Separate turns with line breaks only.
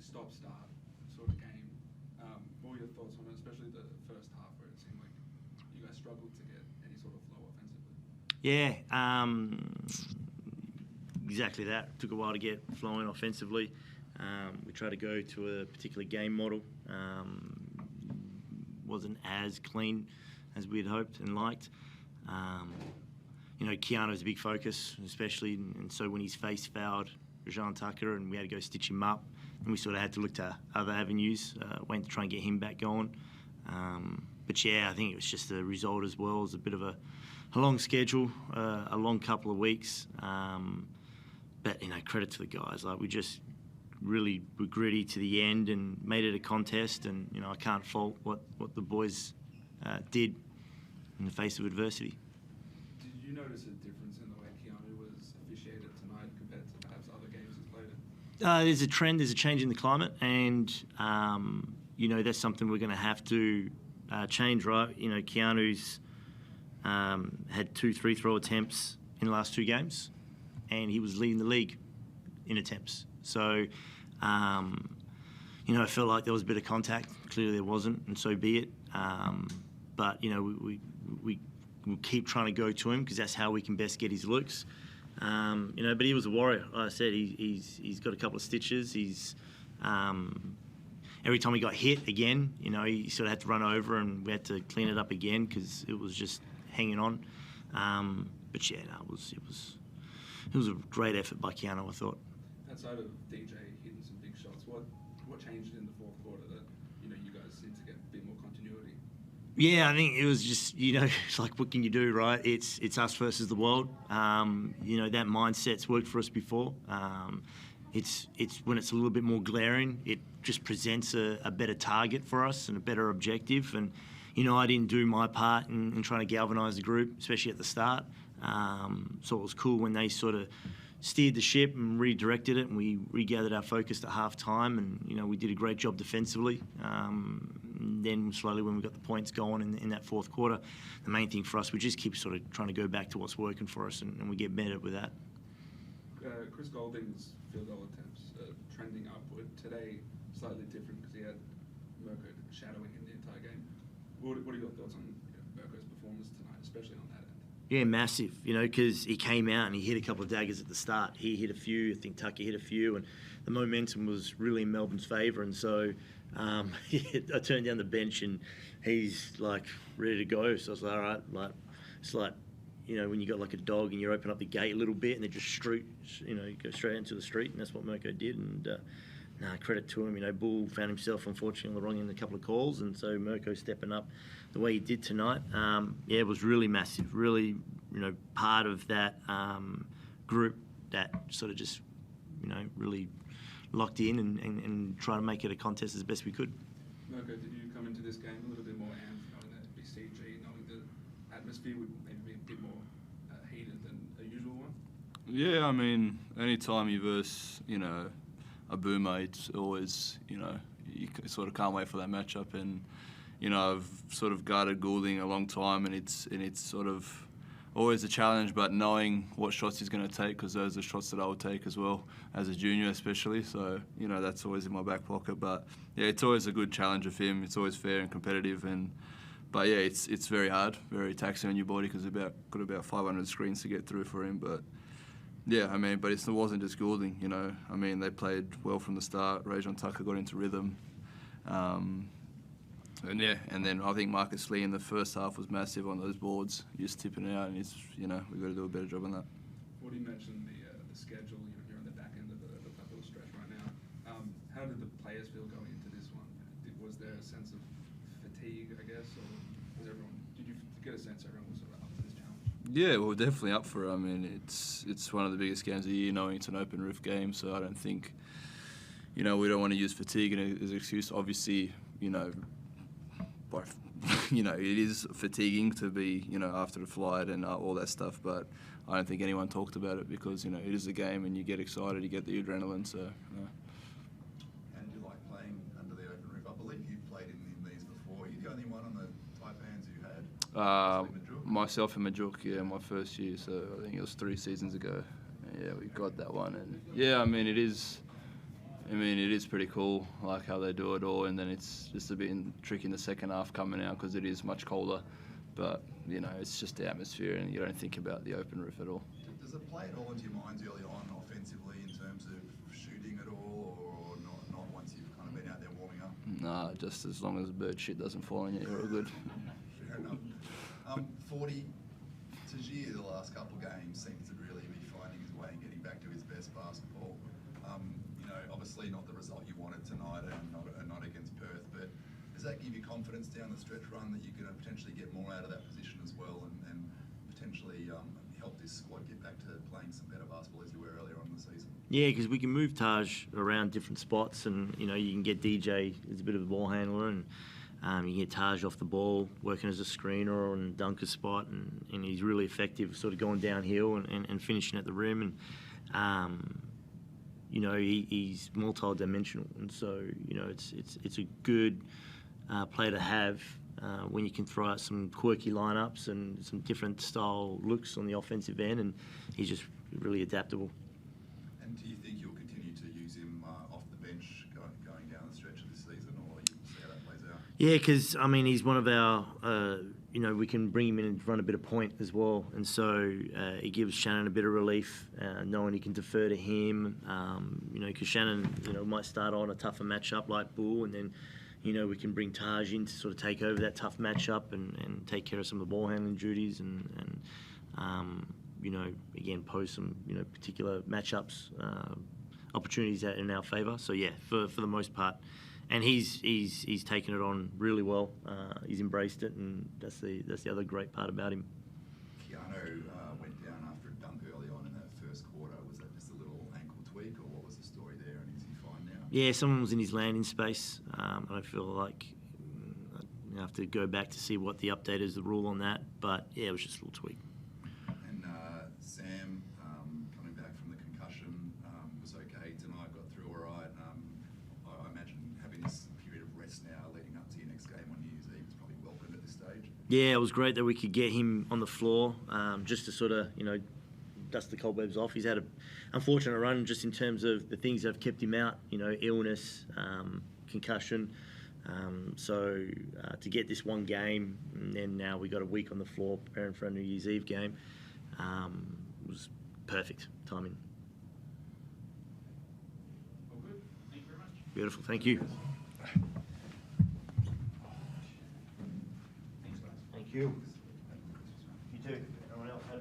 stop-start sort of game. What were your thoughts on it, especially the first half where it seemed like you guys struggled to get any sort of flow offensively?
Yeah, exactly that. Took a while to get flowing offensively. We tried to go to a particular game model. Wasn't as clean as we had hoped and liked. Keanu's a big focus, especially, and so when his face fouled Rajan Tucker and we had to go stitch him up, and we sort of had to look to other avenues, went to try and get him back going. But yeah, I think it was just the result as well. It was a bit of a long schedule, a long couple of weeks. But credit to the guys. Like, we just really were gritty to the end and made it a contest. And I can't fault what the boys did in the face of adversity.
Did you notice a difference in the way Keanu was officiated tonight compared to perhaps other games he's played in?
There's a trend. There's a change in the climate, and that's something we're going to have to change, right? Keanu's had 2 3-throw attempts in the last 2 games, and he was leading the league in attempts. So, I felt like there was a bit of contact. Clearly there wasn't, and so be it. But, we'll keep trying to go to him because that's how we can best get his looks. But he was a warrior. Like I said, he's got a couple of stitches. He's every time he got hit again, he sort of had to run over and we had to clean it up again because it was just hanging on. But yeah, it was a great effort by Keanu, I thought.
Outside of DJ hitting some big shots, what changed in the fourth quarter that you guys seem to get a bit more continuity?
Yeah, I think it was just it's like, what can you do, right? It's us versus the world. That mindset's worked for us before. It's when it's a little bit more glaring, it just presents a better target for us and a better objective. And I didn't do my part in trying to galvanise the group, especially at the start. So it was cool when they sort of steered the ship and redirected it, and we regathered our focus at half time, and we did a great job defensively. And then slowly, when we got the points going in that fourth quarter, the main thing for us, we just keep sort of trying to go back to what's working for us, and we get better with that.
Chris Golding's field goal attempts trending upward today, slightly different because he had Mirko shadowing in the entire game. What are your thoughts on Mirko's performance tonight, especially on that end?
Yeah, massive, because he came out and he hit a couple of daggers at the start. He hit a few, I think Tucker hit a few, and the momentum was really in Melbourne's favour. And so I turned down the bench and he's like ready to go. So I was like, all right, it's like, when you got like a dog and you open up the gate a little bit and they just go straight into the street, and that's what Mirko did. And credit to him. Bull found himself unfortunately on the wrong end of a couple of calls, and so Mirko stepping up the way he did tonight, it was really massive. Really, part of that group that sort of just, really locked in and try to make it a contest as best we could.
Mirko, did you come into this game a little bit more amped, knowing that it'd be CG, knowing the atmosphere would maybe be a bit more heated than a usual one?
Yeah, I mean, anytime you verse, a boomer, it's always, you sort of can't wait for that matchup. And, I've sort of guarded Goulding a long time, and it's sort of always a challenge, but knowing what shots he's going to take, because those are shots that I would take as well, as a junior especially. So, that's always in my back pocket. But, yeah, it's always a good challenge of him. It's always fair and competitive. But, yeah, it's very hard, very taxing on your body because got about 500 screens to get through for him. But, yeah, I mean, but it wasn't just Goulding, I mean, they played well from the start. Rajon Tucker got into rhythm. And then I think Marcus Lee in the first half was massive on those boards, just tipping it out, and we've got to do a better job on that.
What do you mention the schedule? You're on the back end of the tough little stretch right now. How did the players feel going into this one? Was there a sense of fatigue, I guess, or did you get a sense everyone was sort of up to this challenge?
Yeah, well, definitely up for it. I mean, it's one of the biggest games of the year, knowing it's an open roof game, so I don't think, we don't want to use fatigue as an excuse. Obviously, it is fatiguing to be, after the flight and all that stuff, but I don't think anyone talked about it because, it is a game and you get excited, you get the adrenaline, so.
And you like playing under the open roof? I believe you've played in these before. You're the only one on the Taipans who had.
Myself and Majuk, yeah, my first year, so I think it was 3 seasons ago. Yeah, we got that one, and yeah, I mean, it is I mean, it is pretty cool, like how they do it all, and then it's just a bit tricky in the second half coming out because it is much colder. But, you know, it's just the atmosphere, and you don't think about the open roof at all.
Does it play at all into your minds early on offensively in terms of shooting at all, or not once you've kind of been out there warming up?
Nah, just as long as bird shit doesn't fall on you, you're all good.
Fair enough. Forde, Djeric, the last couple of games, seems to really be finding his way and getting back to his best basketball. You know, obviously not the result you wanted tonight and not against Perth, but does that give you confidence down the stretch run that you're going to potentially get more out of that position as well and potentially help this squad get back to playing some better basketball as you were earlier on in the season?
Yeah, because we can move Taj around different spots, and you know you can get DJ as a bit of a ball handler, and you can get Taj off the ball working as a screener or in a dunker spot, and he's really effective, sort of going downhill and finishing at the rim, and you know he's multi-dimensional, and so you know it's a good player to have when you can throw out some quirky lineups and some different style looks on the offensive end, and he's just really adaptable.
And do you think you'll continue to use him off the bench going down the stretch of this season, or you see how that plays out?
Yeah, because I mean he's one of our, you know, we can bring him in and run a bit of point as well, and so it gives Shannon a bit of relief, knowing he can defer to him. You know, because Shannon, you know, might start on a tougher matchup like Bull, and then, you know, we can bring Taj in to sort of take over that tough matchup and take care of some of the ball handling duties and you know, again, pose some, you know, particular matchups, opportunities that in our favour. So yeah, for the most part, and he's taken it on really well. He's embraced it, and that's the other great part about him.
Keanu went down after a dunk early on in that first quarter. Was that just a little ankle tweak, or what was the story there? And is he fine now?
Yeah, someone was in his landing space. I feel like I have to go back to see what the update is, the rule on that. But yeah, it was just a little tweak.
And Sam, coming back from the concussion, was okay tonight, got through all right. I imagine having this period of rest now leading up to your next game on New Year's Eve is probably welcomed at this stage.
Yeah, it was great that we could get him on the floor, just to sort of, you know, dust the cobwebs off. He's had an unfortunate run just in terms of the things that have kept him out, you know, illness, concussion. So to get this one game, and then now we got a week on the floor preparing for a New Year's Eve game, was perfect timing.
All good. Thank you very much.
Beautiful, thank you.
Thanks, guys.
Thank you. You too.